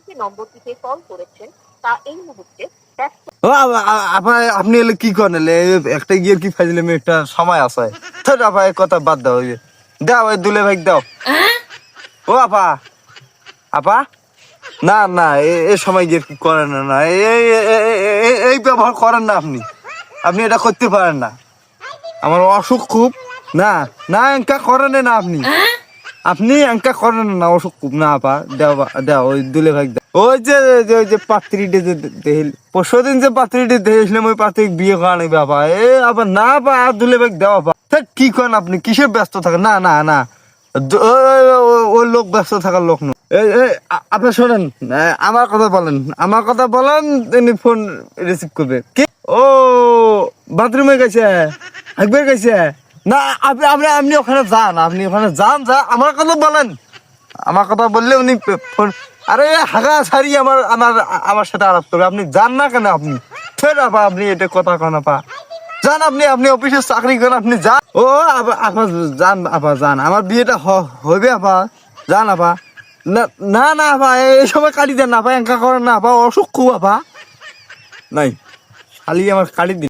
যে নম্বরটিতে কল করেছেন তা এই মুহূর্তে ব্যস্ত। ও আপনি এলে কি করেন এলে একটা গিয়ে কি ফাইলে একটা সময় আছে তোর আপা কথা বাদ দাও দাও ওই দুলে ভাই দাও ও আপা আপা না না এ সময় গিয়ে কি করেন না এই ব্যবহার করেন না আপনি আপনি এটা করতে পারেন না আমার অসুখ খুব না না এঙ্কা করেন না আপনি আপনি এঙ্কা করেন না অসুখ খুব না আপা দাও দাও ওই দুলে ভাই দাও ওই যে পাত্রীটি পরশুদিন যে পাত্রীটি দেখেছিলাম ওই পাত্রী বিয়ে করা নেই বাবা আবার না বা দুলে ভাই দেওয়া বা কি করেন আপনি কিসের ব্যস্ত থাকেন না না না ওই লোক ব্যস্ত থাকার লোক নয় আপনি শোনেন আমার কথা বলেন তিনি ফোন রিসিভ করবে কি ও বাথরুমে গেছে একবার গেছে না আপনি আপনি ওখানে যান যা আমার কথা বলেন আমার কথা বললে উনি ফোন আরে হাগা ছাড়ি আমার সাথে আলাপ করবে আপনি যান না কেন আপনি ফের আপা আপনি এটা কথা কন আপা যান আপনি অফিসে চাকরি করেন আপনি যান ও আপা যান আপা যান আমার বিয়েটা হবে আপা যান আপা না না আপা এই সময় কাটি দেন না আপা এঙ্কা করেন না আপা অসুখ খুব আপা নাই খালি আমার কাটি দিন